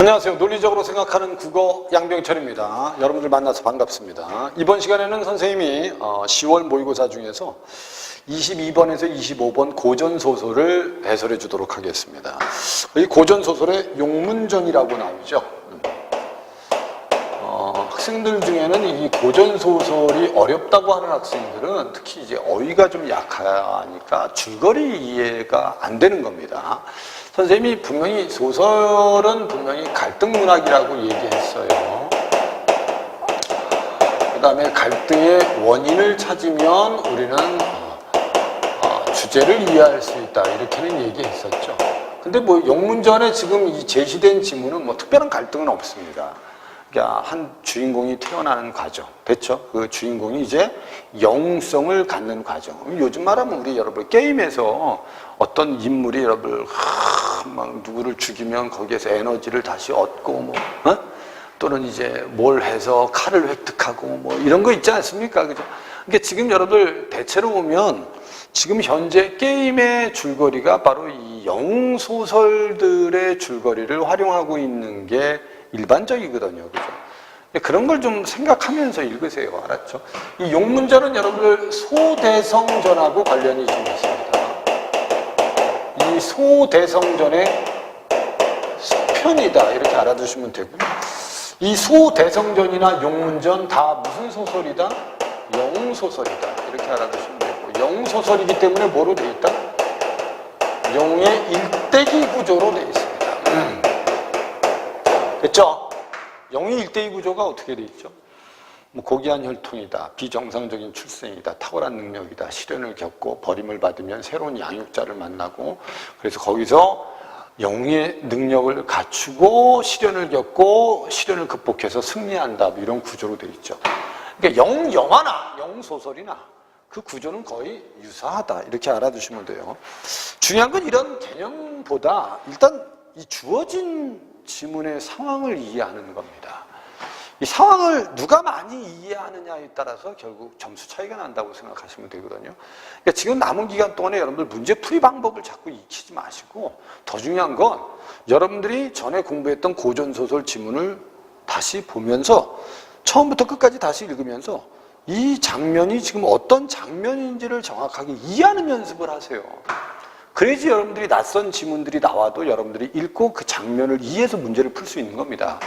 안녕하세요. 논리적으로 생각하는 국어 양병철입니다. 여러분들 만나서 반갑습니다. 이번 시간에는 선생님이 10월 모의고사 중에서 22번에서 25번 고전소설을 해설해 주도록 하겠습니다. 이 고전소설에 용문전이라고 나오죠. 학생들 중에는 이 고전소설이 어렵다고 하는 학생들은 특히 이제 어휘가 좀 약하니까 줄거리 이해가 안 되는 겁니다. 선생님이 분명히 소설은 분명히 갈등 문학이라고 얘기했어요. 그 다음에 갈등의 원인을 찾으면 우리는 주제를 이해할 수 있다, 이렇게는 얘기했었죠. 근데 뭐 용문전에 지금 이 제시된 지문은 뭐 특별한 갈등은 없습니다. 그러니까 한 주인공이 태어나는 과정, 됐죠? 그 주인공이 이제 영성을 갖는 과정. 요즘 말하면 우리 여러분 게임에서 어떤 인물이 여러분 막 누구를 죽이면 거기에서 에너지를 다시 얻고 또는 이제 뭘 해서 칼을 획득하고 뭐 이런 거 있지 않습니까? 그죠? 그러니까 지금 여러분들 대체로 보면 지금 현재 게임의 줄거리가 바로 이 영소설들의 줄거리를 활용하고 있는 게 일반적이거든요. 그죠? 그런 걸 좀 생각하면서 읽으세요. 알았죠? 이 용문전은 여러분들 소대성전하고 관련이 좀 있습니다. 이 소대성전의 수편이다, 이렇게 알아두시면 되고요. 이 소대성전이나 용문전 다 무슨 소설이다? 영소설이다, 이렇게 알아두시면 되고, 영소설이기 때문에 뭐로 되어 있다? 영의 일대기 구조로 되어 있습니다. 됐죠? 영의 일대기 구조가 어떻게 되어 있죠? 뭐 고귀한 혈통이다, 비정상적인 출생이다, 탁월한 능력이다, 시련을 겪고 버림을 받으면 새로운 양육자를 만나고, 그래서 거기서 영의 능력을 갖추고 시련을 겪고 시련을 극복해서 승리한다, 뭐 이런 구조로 되어 있죠. 그러니까 영화나 영소설이나 그 구조는 거의 유사하다, 이렇게 알아두시면 돼요. 중요한 건 이런 개념보다 일단 이 주어진 지문의 상황을 이해하는 겁니다. 이 상황을 누가 많이 이해하느냐에 따라서 결국 점수 차이가 난다고 생각하시면 되거든요. 그러니까 지금 남은 기간 동안에 여러분들 문제 풀이 방법을 자꾸 익히지 마시고, 더 중요한 건 여러분들이 전에 공부했던 고전소설 지문을 다시 보면서 처음부터 끝까지 다시 읽으면서 이 장면이 지금 어떤 장면인지를 정확하게 이해하는 연습을 하세요. 그래야지 여러분들이 낯선 지문들이 나와도 여러분들이 읽고 그 장면을 이해해서 문제를 풀 수 있는 겁니다.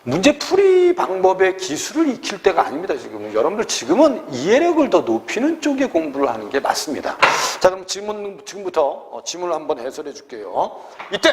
문제 풀이 방법의 기술을 익힐 때가 아닙니다. 여러분들 지금은 이해력을 더 높이는 쪽에 공부를 하는 게 맞습니다. 자, 그럼 지금부터 지문을 한번 해설해 줄게요. 이때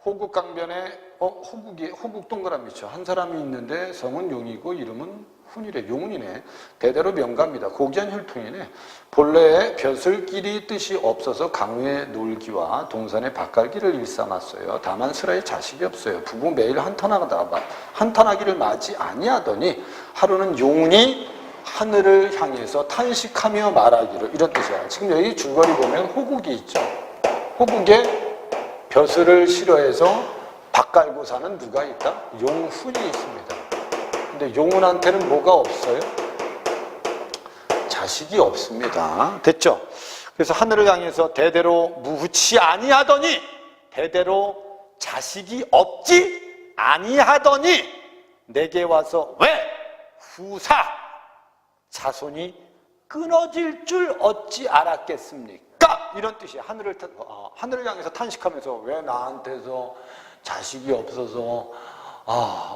호국강변에 호국 동그라미 있죠. 한 사람이 있는데 성은 용이고 이름은 훈이래. 용훈이네. 대대로 명가입니다. 고귀한 혈통이네. 본래에 벼슬길이 뜻이 없어서 강우에 놀기와 동산에 밭갈기를 일삼았어요. 다만 슬하에 자식이 없어요. 부부 매일 한탄하기를 맞이 아니하더니 하루는 용훈이 하늘을 향해서 탄식하며 말하기를, 이런 뜻이야. 지금 여기 줄거리 보면 호국이 있죠. 호국에 벼슬을 싫어해서 밭 갈고 사는 누가 있다? 용훈이 있습니다. 근데 용훈한테는 뭐가 없어요? 자식이 없습니다. 됐죠? 그래서 하늘을 향해서 대대로 무후치 아니하더니, 대대로 자식이 없지 아니하더니 내게 와서 왜 후사 자손이 끊어질 줄 어찌 알았겠습니까? 이런 뜻이에요. 하늘을 향해서 탄식하면서 왜 나한테서 자식이 없어서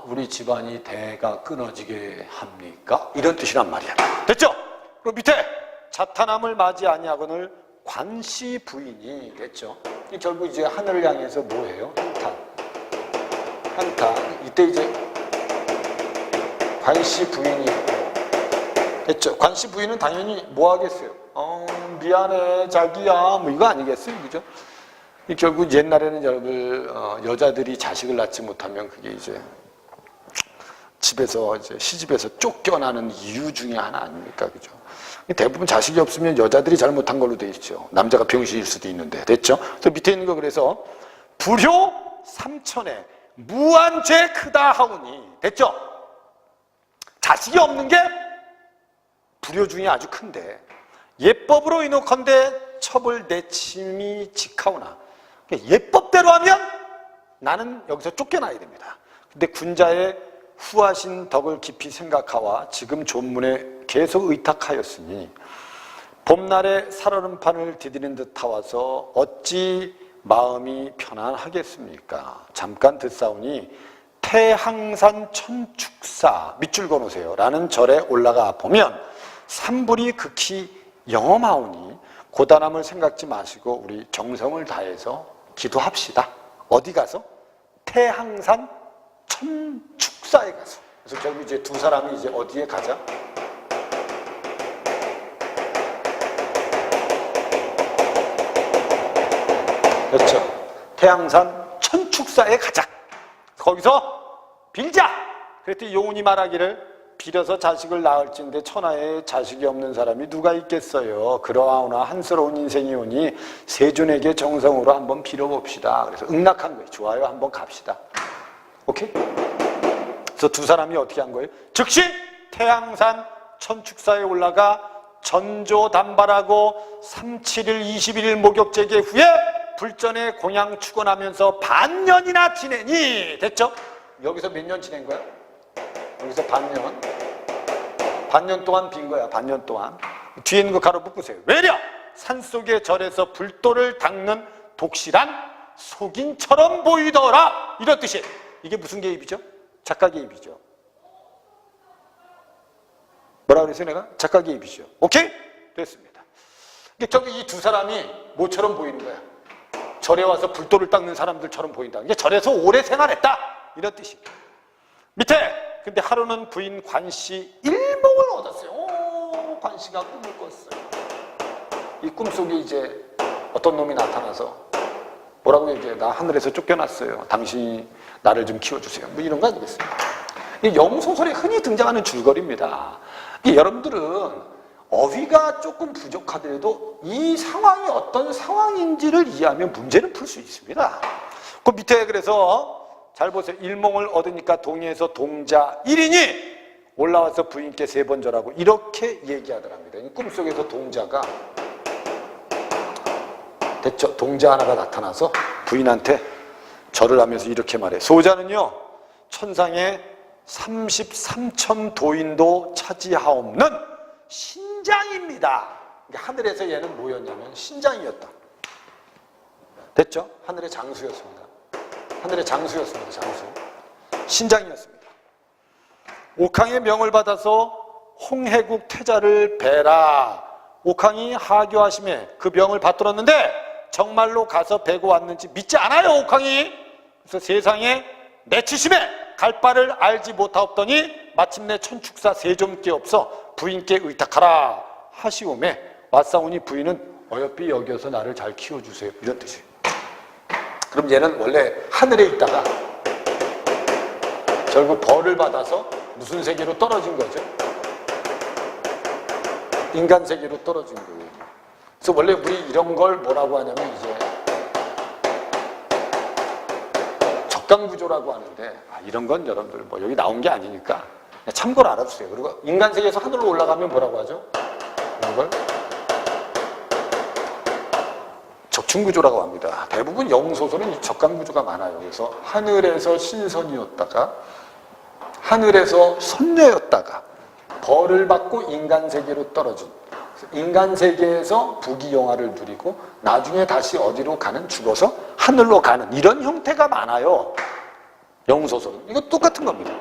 우리 집안이 대가 끊어지게 합니까? 이런 뜻이란 말이야. 됐죠? 그리고 밑에 자탄함을 맞이 아니하거늘 관시 부인이, 됐죠? 결국 이제 하늘을 향해서 뭐예요? 한탄. 이때 이제 관시 부인이 있고, 됐죠? 관시 부인은 당연히 뭐 하겠어요? 미안해 자기야, 뭐 이거 아니겠어요? 그죠? 결국 옛날에는 여러분 여자들이 자식을 낳지 못하면 그게 이제 집에서 이제 시집에서 쫓겨나는 이유 중에 하나 아닙니까? 그죠? 대부분 자식이 없으면 여자들이 잘못한 걸로 돼 있죠. 남자가 병신일 수도 있는데. 됐죠? 그래서 밑에 있는 거, 그래서 불효 삼천에 무한죄 크다 하오니, 됐죠? 자식이 없는 게 불효 중에 아주 큰데, 예법으로 이노컨대 처벌 내침이 직하오나, 예법대로 하면 나는 여기서 쫓겨나야 됩니다. 근데 군자의 후하신 덕을 깊이 생각하와 지금 존문에 계속 의탁하였으니 봄날에 살얼음판을 디디는 듯 타와서 어찌 마음이 편안하겠습니까? 잠깐 듣사오니 태항산 천축사 밑줄 그어놓으세요 라는 절에 올라가 보면 산불이 극히 영험하오니 고단함을 생각지 마시고 우리 정성을 다해서 기도합시다. 어디 가서? 태항산 천축사에 가서. 그래서 결국 이제 두 사람이 이제 어디에 가자? 그렇죠. 태항산 천축사에 가자. 거기서 빌자. 그랬더니 용운이 말하기를 빌어서 자식을 낳을진데 천하에 자식이 없는 사람이 누가 있겠어요. 그러하오나 한스러운 인생이오니 세존에게 정성으로 한번 빌어봅시다. 그래서 응낙한 거예요. 좋아요. 한번 갑시다. 오케이? 그래서 두 사람이 어떻게 한 거예요? 즉시 태항산 천축사에 올라가 전조담발하고 37일 21일 목욕제계 후에 불전에 공양 축원하면서 반년이나 지내니 됐죠? 여기서 몇 년 지낸 거야? 여기서 반년 동안 빈 거야. 반년 동안. 뒤에 있는 거 가로 묶으세요. 외려 산속의 절에서 불도를 닦는 독실한 속인처럼 보이더라. 이런 뜻이에요. 이게 무슨 개입이죠? 작가 개입이죠. 뭐라 그랬어요 내가? 작가 개입이죠. 오케이? 됐습니다. 결국 이 두 사람이 뭐처럼 보이는 거야? 절에 와서 불도를 닦는 사람들처럼 보인다. 이게 절에서 오래 생활했다. 이런 뜻입니다. 밑에 근데 하루는 부인 관씨 일몽을 얻었어요. 오, 관씨가 꿈을 꿨어요. 이 꿈속에 이제 어떤 놈이 나타나서 뭐라고 얘기해? 나 하늘에서 쫓겨났어요. 당신이 나를 좀 키워주세요. 뭐 이런 거 아니겠어요? 이 영소설에 흔히 등장하는 줄거리입니다. 여러분들은 어휘가 조금 부족하더라도 이 상황이 어떤 상황인지를 이해하면 문제는 풀 수 있습니다. 그 밑에 그래서 잘 보세요. 일몽을 얻으니까 동의해서 동자 1인이 올라와서 부인께 3번 절하고 이렇게 얘기하더랍니다. 꿈속에서 동자가 됐죠? 동자 하나가 나타나서 부인한테 절을 하면서 이렇게 말해. 소자는요 천상에 33천 도인도 차지하옵는 신장입니다. 하늘에서 얘는 뭐였냐면 신장이었다. 됐죠? 하늘의 장수였습니다. 하늘의 장수였습니다. 장수. 신장이었습니다. 옥황의 명을 받아서 홍해국 태자를 뵈라. 옥황이 하교하심에 그 명을 받들었는데 정말로 가서 뵈고 왔는지 믿지 않아요. 옥황이. 그래서 세상에 내치심에 갈 바를 알지 못하옵더니 마침내 천축사 세존께 없어 부인께 의탁하라 하시오매 왔사오니 부인은 어여삐 여겨서 나를 잘 키워주세요. 이런 뜻이에요. 그럼 얘는 원래 하늘에 있다가 결국 벌을 받아서 무슨 세계로 떨어진 거죠? 인간 세계로 떨어진 거예요. 그래서 원래 우리 이런 걸 뭐라고 하냐면 이제 적강구조라고 하는데 이런 건 여러분들 뭐 여기 나온 게 아니니까 참고로 알아주세요. 그리고 인간 세계에서 하늘로 올라가면 뭐라고 하죠? 이런 걸 적충구조라고 합니다. 대부분 영소설은 적강구조가 많아요. 그래서 하늘에서 신선이었다가 하늘에서 선녀였다가 벌을 받고 인간 세계로 떨어진 인간 세계에서 부귀영화를 누리고 나중에 다시 어디로 가는 죽어서 하늘로 가는 이런 형태가 많아요. 영소설은. 이거 똑같은 겁니다.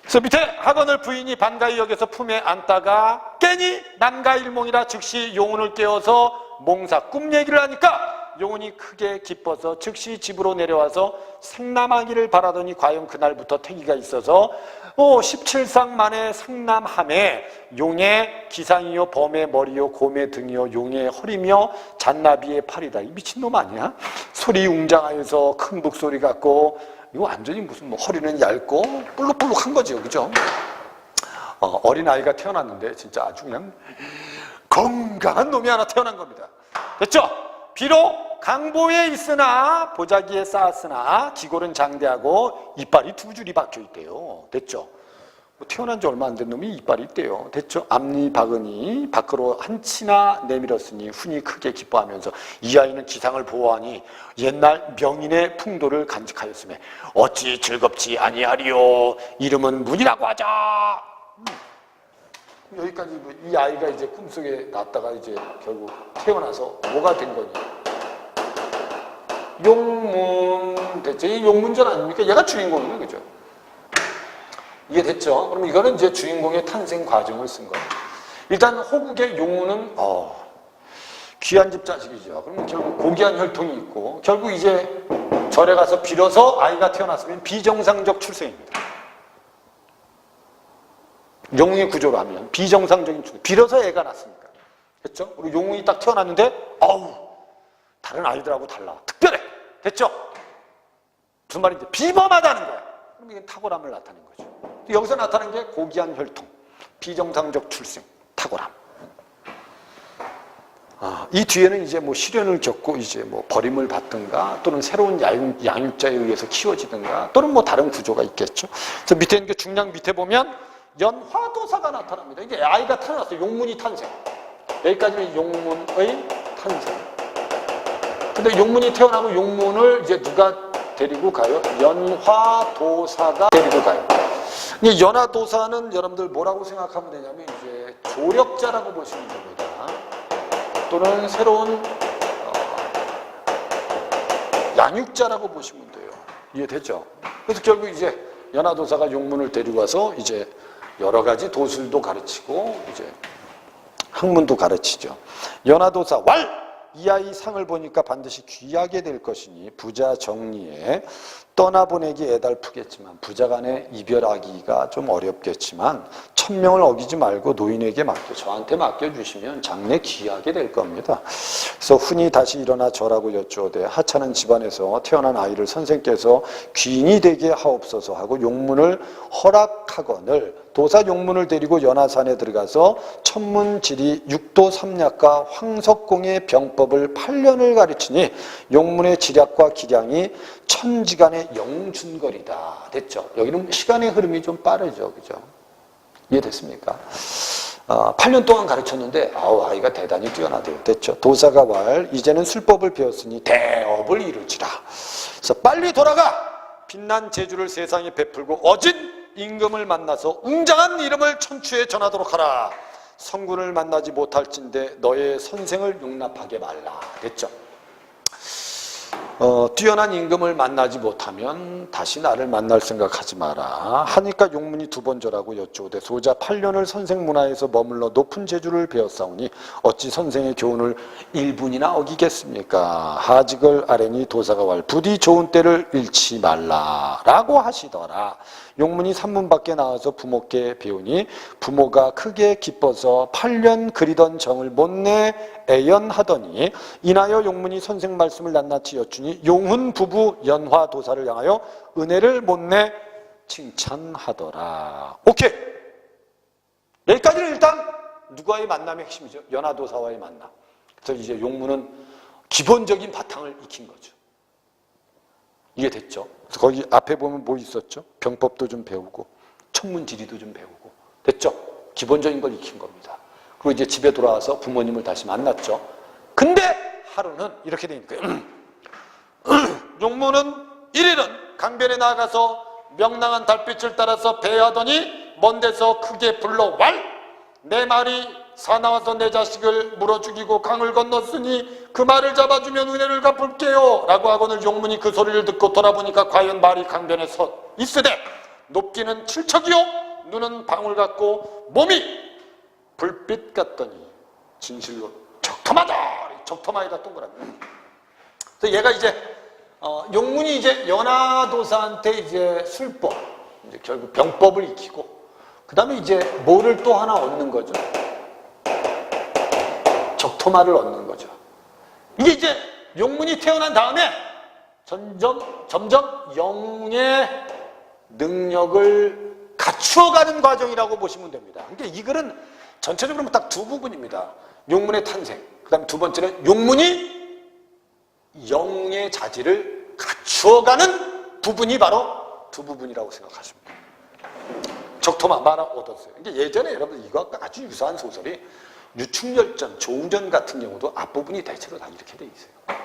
그래서 밑에 학원을 부인이 반가이 여겨서 품에 안다가 깨니 남가일몽이라 즉시 용운을 깨워서 몽사 꿈 얘기를 하니까 용운이 크게 기뻐서 즉시 집으로 내려와서 생남하기를 바라더니 과연 그날부터 태기가 있어서 17상 만에 상남함에 용의 기상이요 범의 머리요 곰의 등이요 용의 허리며 잔나비의 팔이다. 이 미친놈 아니야? 소리 웅장하여서 큰 목소리 같고 이거 완전히 무슨 뭐 허리는 얇고 볼록볼록한 거죠. 그죠? 어린아이가 태어났는데 진짜 아주 그냥 건강한 놈이 하나 태어난 겁니다. 됐죠? 비록 강보에 있으나 보자기에 쌓았으나 기골은 장대하고 이빨이 2줄이 박혀 있대요. 됐죠? 뭐 태어난 지 얼마 안 된 놈이 이빨이 있대요. 됐죠? 앞니 박으니 밖으로 한치나 내밀었으니 훈이 크게 기뻐하면서 이 아이는 지상을 보호하니 옛날 명인의 풍도를 간직하였으며 어찌 즐겁지 아니하리요. 이름은 문이라고 하자. 여기까지 이 아이가 이제 꿈속에 났다가 이제 결국 태어나서 뭐가 된 거니? 용문 됐죠? 이 용문전 아닙니까? 얘가 주인공이에요, 그죠? 이해됐죠? 그럼 이거는 이제 주인공의 탄생 과정을 쓴 거예요. 일단 호국의 용문은 귀한 집 자식이죠. 그러면 결국 고귀한 혈통이 있고 결국 이제 절에 가서 빌어서 아이가 태어났으면 비정상적 출생입니다. 용웅의 구조로 하면 비정상적인 출생. 빌어서 애가 났으니까. 됐죠? 그리고 용웅이 딱 태어났는데 다른 아이들하고 달라. 특별해. 됐죠? 무슨 말인지 비범하다는 거야. 그럼 이게 탁월함을 나타낸 거죠. 여기서 나타난 게 고귀한 혈통, 비정상적 출생, 탁월함. 이 뒤에는 이제 뭐 시련을 겪고 이제 뭐 버림을 받든가 또는 새로운 양육자에 의해서 키워지든가 또는 뭐 다른 구조가 있겠죠. 그래서 밑에 있는 게 중량 밑에 보면 연화도사가 나타납니다. 이게 아이가 태어났어요. 용문이 탄생. 여기까지는 용문의 탄생. 근데 용문이 태어나고 용문을 이제 누가 데리고 가요? 연화도사가 데리고 가요. 이 연화도사는 여러분들 뭐라고 생각하면 되냐면 이제 조력자라고 보시면 됩니다. 또는 새로운 양육자라고 보시면 돼요. 이해되죠? 그래서 결국 이제 연화도사가 용문을 데리고 와서 이제 여러 가지 도술도 가르치고 이제 학문도 가르치죠. 연화도사 왈! 이 아이 상을 보니까 반드시 귀하게 될 것이니 부자 정리에 떠나보내기 애달프겠지만 부자 간에 이별하기가 좀 어렵겠지만 천명을 어기지 말고 노인에게 저한테 맡겨주시면 장래 귀하게 될 겁니다. 그래서 훈이 다시 일어나 저라고 여쭈어대 하찮은 집안에서 태어난 아이를 선생께서 귀인이 되게 하옵소서 하고 용문을 허락하거늘 도사 용문을 데리고 연화산에 들어가서 천문지리 육도 삼략과 황석공의 병법을 8년을 가르치니 용문의 지략과 기량이 천지간의 영준거리다. 됐죠? 여기는 시간의 흐름이 좀 빠르죠. 그죠? 이해됐습니까? 8년 동안 가르쳤는데 아이가 대단히 뛰어나대요. 됐죠? 도사가 왈 이제는 술법을 배웠으니 대업을 이루지라. 그래서 빨리 돌아가 빛난 재주를 세상에 베풀고 어진 임금을 만나서 웅장한 이름을 천추에 전하도록 하라. 성군을 만나지 못할진대 너의 선생을 용납하게 말라. 됐죠? 뛰어난 임금을 만나지 못하면 다시 나를 만날 생각하지 마라. 하니까 용문이 두 번 절하고 여쭈오되 소자 8년을 선생 문화에서 머물러 높은 재주를 배웠사오니 어찌 선생의 교훈을 1분이나 어기겠습니까? 하직을 아뢰니 도사가 왈 부디 좋은 때를 잃지 말라라고 하시더라. 용문이 3문 밖에 나와서 부모께 배우니 부모가 크게 기뻐서 8년 그리던 정을 못내 애연하더니 인하여 용문이 선생 말씀을 낱낱이 여쭈니 용훈 부부 연화도사를 향하여 은혜를 못내 칭찬하더라. 오케이. 여기까지는 일단 누구와의 만남의 핵심이죠. 연화도사와의 만남. 그래서 이제 용문은 기본적인 바탕을 익힌 거죠. 이해됐죠? 그래서 거기 앞에 보면 뭐 있었죠? 병법도 좀 배우고 천문지리도 좀 배우고 됐죠? 기본적인 걸 익힌 겁니다. 그리고 이제 집에 돌아와서 부모님을 다시 만났죠. 근데 하루는 이렇게 되니까 용문은 1일은 강변에 나가서 명랑한 달빛을 따라서 배하더니 먼 데서 크게 불러 왈! 내 말이 사나워서 내 자식을 물어 죽이고 강을 건넜으니 그 말을 잡아주면 은혜를 갚을게요 라고 하거늘 용문이 그 소리를 듣고 돌아보니까 과연 말이 강변에 서 있으되 높기는 7척이요 눈은 방울 같고 몸이 불빛 같더니 진실로 적토마이다 동그라미. 그래서 얘가 이제 용문이 이제 연화도사한테 이제 술법, 이제 결국 병법을 익히고 그 다음에 이제 뭐를 또 하나 얻는 거죠. 적토마를 얻는 거죠. 이게 이제 용문이 태어난 다음에 점점 영의 능력을 갖추어가는 과정이라고 보시면 됩니다. 그러니까 이 글은 전체적으로 딱 두 부분입니다. 용문의 탄생, 그 다음에 두 번째는 용문이 영의 자질을 갖추어가는 부분이 바로 두 부분이라고 생각하십니다. 적토마 말아 얻었어요. 이게 예전에 여러분 이거 아주 유사한 소설이 유충렬전, 조우전 같은 경우도 앞부분이 대체로 다 이렇게 돼 있어요.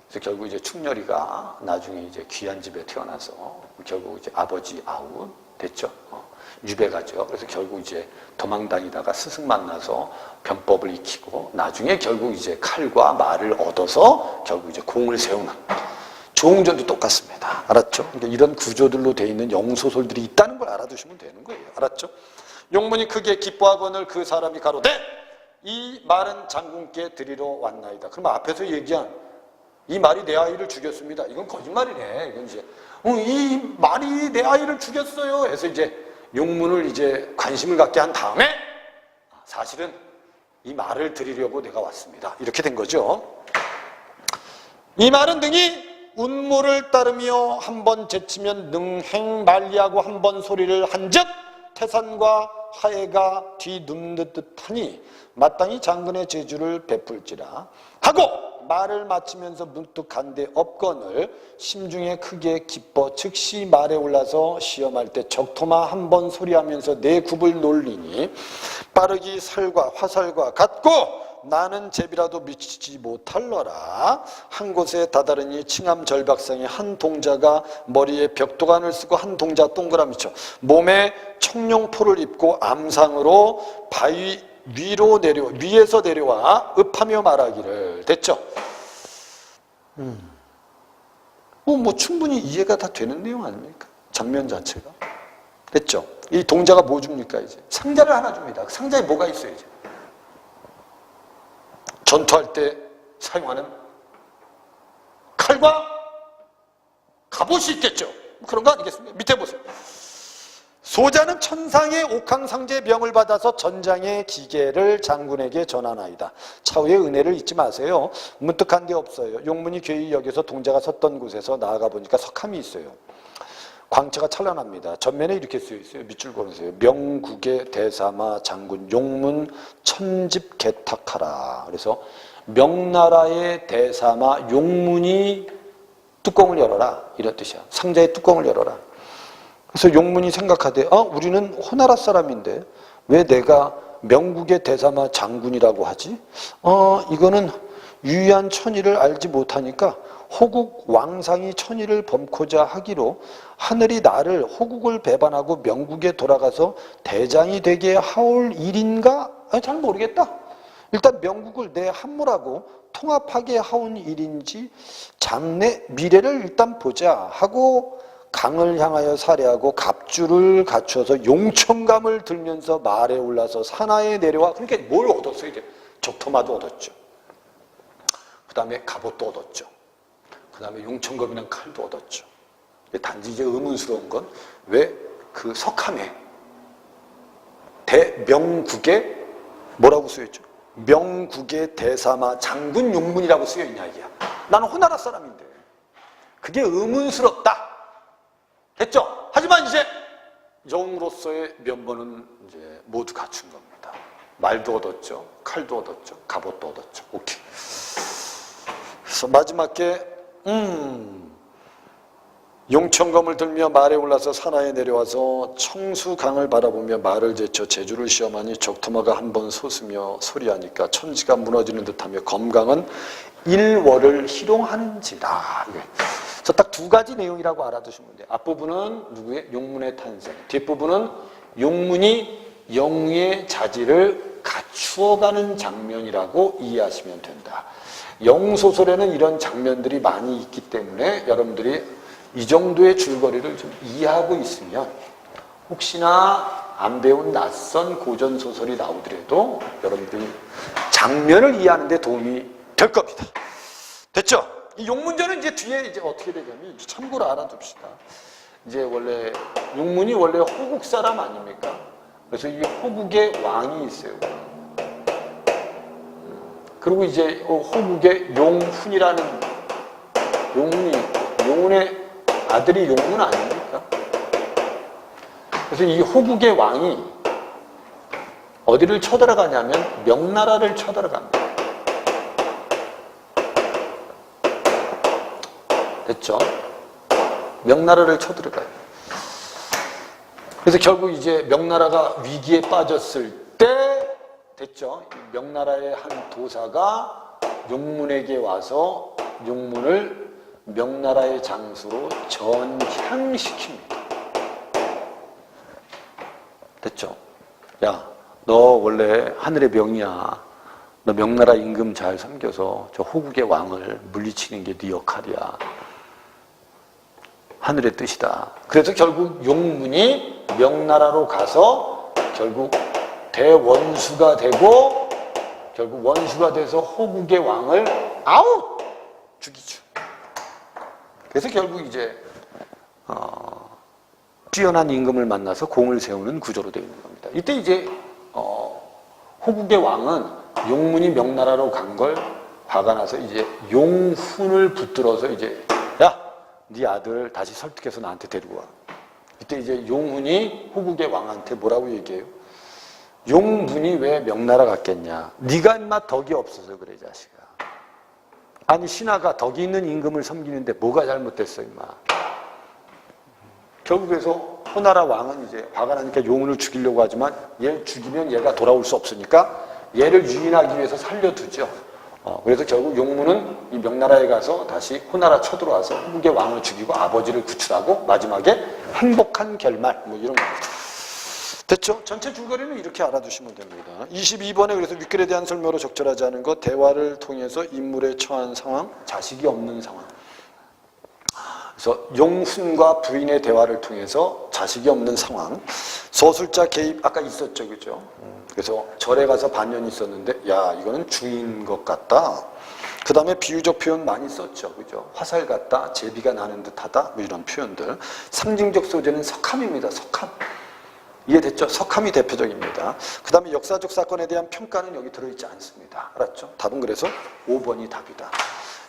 그래서 결국 이제 충렬이가 나중에 이제 귀한 집에 태어나서 결국 이제 아버지 아웃 됐죠. 유배가죠. 그래서 결국 이제 도망다니다가 스승 만나서 변법을 익히고 나중에 결국 이제 칼과 말을 얻어서 결국 이제 공을 세우는 조응전도 똑같습니다. 알았죠? 그러니까 이런 구조들로 돼 있는 영소설들이 있다는 걸 알아두시면 되는 거예요. 알았죠? 용문이 크게 기뻐하거늘 그 사람이 가로되 이 말은 장군께 드리러 왔나이다. 그럼 앞에서 얘기한 이 말이 내 아이를 죽였습니다. 이건 거짓말이네. 이건 이제 이 말이 내 아이를 죽였어요. 해서 이제 용문을 이제 관심을 갖게 한 다음에 사실은 이 말을 드리려고 내가 왔습니다. 이렇게 된 거죠. 이 말은 등이 운무를 따르며 한번 제치면 능행만리하고 한번 소리를 한즉 태산과 하해가 뒤눕는 듯하니 마땅히 장군의 제주를 베풀지라 하고 말을 마치면서 문득 간데 없거늘 심중에 크게 기뻐 즉시 말에 올라서 시험할 때 적토마 한번 소리하면서 내 굽을 놀리니 빠르기 살과 화살과 같고 나는 제비라도 미치지 못할러라. 한 곳에 다다르니 칭암 절박상에 한 동자가 머리에 벽도관을 쓰고 한 동자 동그라미 쳐 몸에 청룡포를 입고 암상으로 바위 위에서 내려와 읍하며 말하기를. 됐죠? 뭐 충분히 이해가 다 되는 내용 아닙니까? 장면 자체가. 됐죠? 이 동자가 뭐 줍니까 이제? 상자를 하나 줍니다. 상자에 뭐가 있어요 이제? 전투할 때 사용하는 칼과 갑옷이 있겠죠. 그런 거 아니겠습니까? 밑에 보세요. 소자는 천상의 옥황상제 명을 받아서 전장의 기계를 장군에게 전하나이다. 차후의 은혜를 잊지 마세요. 문득 한 데 없어요. 용문이 괴히 여기서 동자가 섰던 곳에서 나아가 보니까 석함이 있어요. 광채가 찬란합니다. 전면에 이렇게 쓰여 있어요. 밑줄 그어주세요. 명국의 대사마 장군 용문 천집 개탁하라. 그래서 명나라의 대사마 용문이 뚜껑을 열어라. 이런 뜻이야. 상자의 뚜껑을 열어라. 그래서 용문이 생각하되 우리는 호나라 사람인데 왜 내가 명국의 대사마 장군이라고 하지? 이거는 유의한 천의를 알지 못하니까 호국 왕상이 천의를 범코자 하기로 하늘이 나를 호국을 배반하고 명국에 돌아가서 대장이 되게 하올 일인가? 잘 모르겠다. 일단 명국을 내 함무라고 통합하게 하온 일인지 장래 미래를 일단 보자 하고 강을 향하여 살해하고 갑주를 갖추어서 용천감을 들면서 말에 올라서 산하에 내려와. 그러니까 뭘 얻었어요? 이제 적토마도 얻었죠. 그 다음에 갑옷도 얻었죠. 그 다음에 용천검이랑 칼도 얻었죠. 단지 이제 의문스러운 건 왜 그 석함에 대명국에 뭐라고 쓰여있죠? 명국의 대사마 장군 용문이라고 쓰여있냐 이게야. 나는 호나라 사람인데 그게 의문스럽다. 됐죠? 하지만 이제 영으로서의 면모는 이제 모두 갖춘 겁니다. 말도 얻었죠. 칼도 얻었죠. 갑옷도 얻었죠. 오케이. 그래서 마지막에 용천검을 들며 말에 올라서 산하에 내려와서 청수강을 바라보며 말을 제쳐 제주를 시험하니 적토마가 한번 솟으며 소리하니까 천지가 무너지는 듯하며 검강은 일월을 희롱하는지라. 저 딱 두 가지 내용이라고 알아두시면 돼요. 앞부분은 누구의? 용문의 탄생. 뒷부분은 용문이 영의 자질을 갖추어가는 장면이라고 이해하시면 된다. 영소설에는 이런 장면들이 많이 있기 때문에 여러분들이 이 정도의 줄거리를 좀 이해하고 있으면 혹시나 안 배운 낯선 고전소설이 나오더라도 여러분들이 장면을 이해하는 데 도움이 될 겁니다. 됐죠? 이 용문전은 이제 뒤에 이제 어떻게 되냐면 참고로 알아둡시다. 이제 원래 용문이 원래 호국 사람 아닙니까? 그래서 이 호국의 왕이 있어요. 그리고 이제 호국의 용훈이라는 용훈이 있고 용훈의 아들이 용문 아닙니까? 그래서 이 호국의 왕이 어디를 쳐들어가냐면 명나라를 쳐들어갑니다. 됐죠? 명나라를 쳐들어가요. 그래서 결국 이제 명나라가 위기에 빠졌을 때 됐죠. 명나라의 한 도사가 용문에게 와서 용문을 명나라의 장수로 전향시킵니다. 됐죠? 야, 너 원래 하늘의 명이야. 너 명나라 임금 잘 섬겨서 저 호국의 왕을 물리치는 게 네 역할이야. 하늘의 뜻이다. 그래서 결국 용문이 명나라로 가서 결국 대원수가 되고 결국 원수가 돼서 호국의 왕을 죽이죠. 그래서 결국 이제 뛰어난 임금을 만나서 공을 세우는 구조로 되어 있는 겁니다. 이때 이제 호국의 왕은 용문이 명나라로 간 걸 화가 나서 이제 용훈을 붙들어서 이제 야, 네 아들 다시 설득해서 나한테 데리고 와. 이때 이제 용훈이 호국의 왕한테 뭐라고 얘기해요? 용문이 왜 명나라 갔겠냐? 네가 인마 덕이 없어서 그래, 자식아. 아니 신하가 덕이 있는 임금을 섬기는데 뭐가 잘못됐어, 임마. 결국에서 호나라 왕은 이제 화가 나니까 용훈을 죽이려고 하지만 얘를 죽이면 얘가 돌아올 수 없으니까 얘를 유인하기 위해서 살려두죠. 그래서 결국 용문은 이 명나라에 가서 다시 호나라 쳐들어와서 호국의 왕을 죽이고 아버지를 구출하고 마지막에 행복한 결말 뭐 이런 거. 됐죠? 전체 줄거리는 이렇게 알아두시면 됩니다. 22번에 그래서 윗글에 대한 설명으로 적절하지 않은 것, 대화를 통해서 인물에 처한 상황, 자식이 없는 상황. 그래서 용훈과 부인의 대화를 통해서 자식이 없는 상황, 서술자 개입 아까 있었죠, 그죠? 그래서 절에 가서 반년이 있었는데 야 이거는 중인 것 같다. 그 다음에 비유적 표현 많이 썼죠, 그죠? 화살 같다, 제비가 나는 듯하다, 뭐 이런 표현들. 상징적 소재는 석함입니다, 석함. 이해됐죠? 석함이 대표적입니다. 그 다음에 역사적 사건에 대한 평가는 여기 들어있지 않습니다. 알았죠? 답은 그래서 5번이 답이다.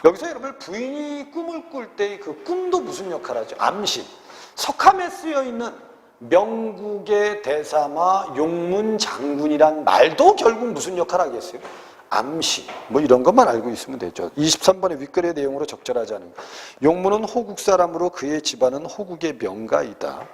여기서 여러분 부인이 꿈을 꿀 때의 그 꿈도 무슨 역할을 하죠? 암시. 석함에 쓰여있는 명국의 대사마 용문 장군이란 말도 결국 무슨 역할을 하겠어요? 암시. 뭐 이런 것만 알고 있으면 되죠. 23번의 윗글의 내용으로 적절하지 않은 것. 용문은 호국 사람으로 그의 집안은 호국의 명가이다.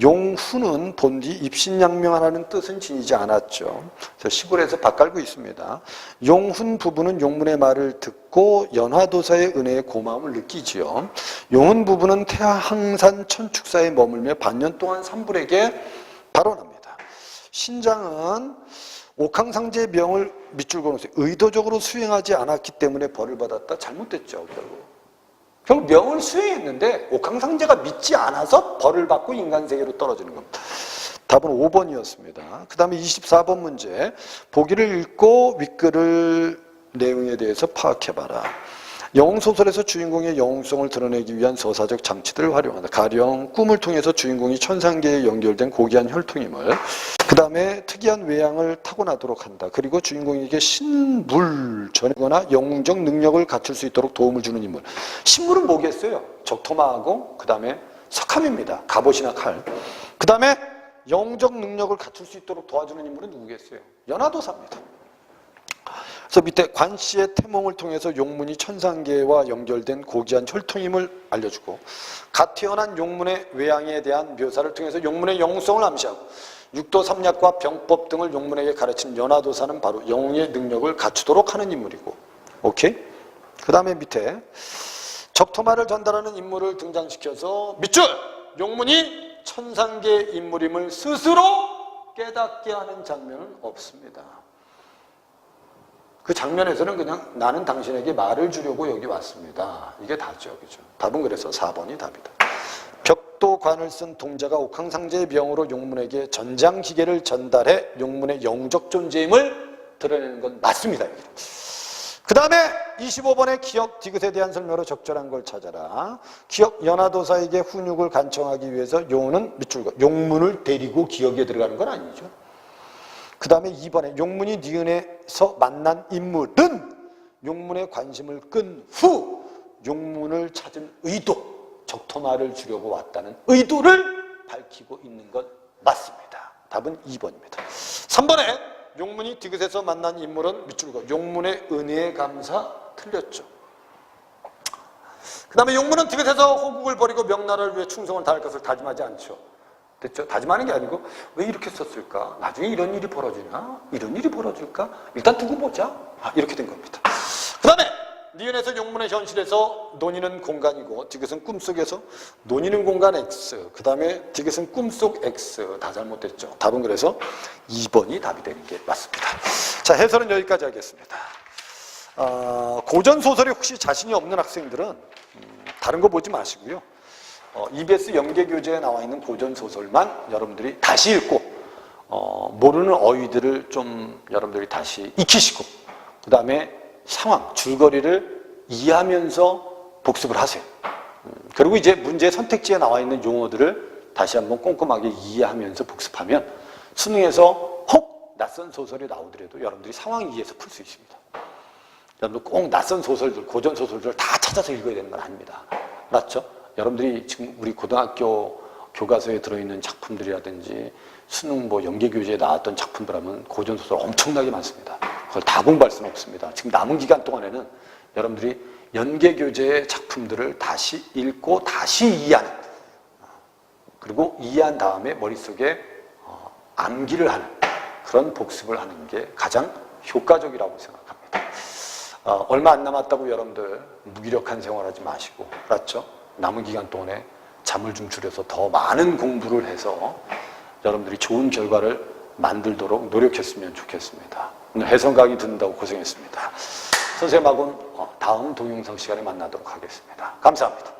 용훈은 본디 입신양명하라는 뜻은 지니지 않았죠. 그래서 시골에서 밭갈고 있습니다. 용훈 부부는 용문의 말을 듣고 연화도사의 은혜에 고마움을 느끼지요. 용훈 부부는 태항산 천축사에 머물며 반년 동안 산불에게 발언합니다. 신장은 옥황상제의 명을 밑줄 그어놓으세요. 의도적으로 수행하지 않았기 때문에 벌을 받았다. 잘못됐죠, 결국 명을 수행했는데 옥황상제가 믿지 않아서 벌을 받고 인간세계로 떨어지는 겁니다. 답은 5번이었습니다. 그 다음에 24번 문제. 보기를 읽고 윗글을 내용에 대해서 파악해봐라. 영웅소설에서 주인공의 영웅성을 드러내기 위한 서사적 장치들을 활용한다. 가령 꿈을 통해서 주인공이 천상계에 연결된 고귀한 혈통임을, 그 다음에 특이한 외양을 타고나도록 한다. 그리고 주인공에게 신물 전하거나 영웅적 능력을 갖출 수 있도록 도움을 주는 인물. 신물은 뭐겠어요? 적토마하고 그 다음에 석함입니다. 갑옷이나 칼. 그 다음에 영웅적 능력을 갖출 수 있도록 도와주는 인물은 누구겠어요? 연화도사입니다. 그래서 밑에 관씨의 태몽을 통해서 용문이 천상계와 연결된 고귀한 혈통임을 알려주고, 갓 태어난 용문의 외양에 대한 묘사를 통해서 용문의 영웅성을 암시하고, 육도 삼약과 병법 등을 용문에게 가르치는 연화도사는 바로 영웅의 능력을 갖추도록 하는 인물이고, 오케이? 그 다음에 밑에 적토마를 전달하는 인물을 등장시켜서 밑줄! 용문이 천상계 인물임을 스스로 깨닫게 하는 장면은 없습니다. 그 장면에서는 그냥 나는 당신에게 말을 주려고 여기 왔습니다. 이게 다죠, 그죠? 답은 그래서 4번이 답이다. 벽도관을 쓴 동자가 옥황상제의 명으로 용문에게 전장기계를 전달해 용문의 영웅적 존재임을 드러내는 건 맞습니다. 그 다음에 25번의 기억 디귿에 대한 설명으로 적절한 걸 찾아라. 기억 연화도사에게 훈육을 간청하기 위해서 용훈은 밑줄 그어 용문을 데리고 기억에 들어가는 건 아니죠. 그 다음에 2번에 용문이 니은에서 만난 인물은 용문의 관심을 끈 후 용문을 찾은 의도, 적토마를 주려고 왔다는 의도를 밝히고 있는 것 맞습니다. 답은 2번입니다. 3번에 용문이 디귿에서 만난 인물은 밑줄 그어 용문의 은혜에 감사 틀렸죠. 그 다음에 용문은 디귿에서 호국을 버리고 명나라를 위해 충성을 다할 것을 다짐하지 않죠. 됐죠? 다짐하는 게 아니고 왜 이렇게 썼을까? 나중에 이런 일이 벌어지나? 이런 일이 벌어질까? 일단 두고 보자. 이렇게 된 겁니다. 그 다음에 니은에서 용문의 현실에서 논의는 공간이고 디귿은 꿈속에서 논의는 공간 X, 그 다음에 디귿은 꿈속 X. 다 잘못됐죠. 답은 그래서 2번이 답이 되는 게 맞습니다. 자, 해설은 여기까지 하겠습니다. 고전소설에 혹시 자신이 없는 학생들은 다른 거 보지 마시고요. EBS 연계교재에 나와 있는 고전소설만 여러분들이 다시 읽고 모르는 어휘들을 좀 여러분들이 다시 익히시고 그 다음에 상황, 줄거리를 이해하면서 복습을 하세요. 그리고 이제 문제 선택지에 나와 있는 용어들을 다시 한번 꼼꼼하게 이해하면서 복습하면 수능에서 혹 낯선 소설이 나오더라도 여러분들이 상황 이해해서 풀 수 있습니다. 여러분들 꼭 낯선 소설들, 고전 소설들을 다 찾아서 읽어야 되는 건 아닙니다. 맞죠? 여러분들이 지금 우리 고등학교 교과서에 들어있는 작품들이라든지 수능 연계교재에 나왔던 작품들 하면 고전 소설 엄청나게 많습니다. 그걸 다 공부할 수는 없습니다. 지금 남은 기간 동안에는 여러분들이 연계교재의 작품들을 다시 읽고 다시 이해하는, 그리고 이해한 다음에 머릿속에 암기를 하는 그런 복습을 하는 게 가장 효과적이라고 생각합니다. 얼마 안 남았다고 여러분들 무기력한 생활하지 마시고, 그렇죠? 남은 기간 동안에 잠을 좀 줄여서 더 많은 공부를 해서 여러분들이 좋은 결과를 만들도록 노력했으면 좋겠습니다. 오늘 해설 강의 듣는다고 고생했습니다. 선생님하고는 다음 동영상 시간에 만나도록 하겠습니다. 감사합니다.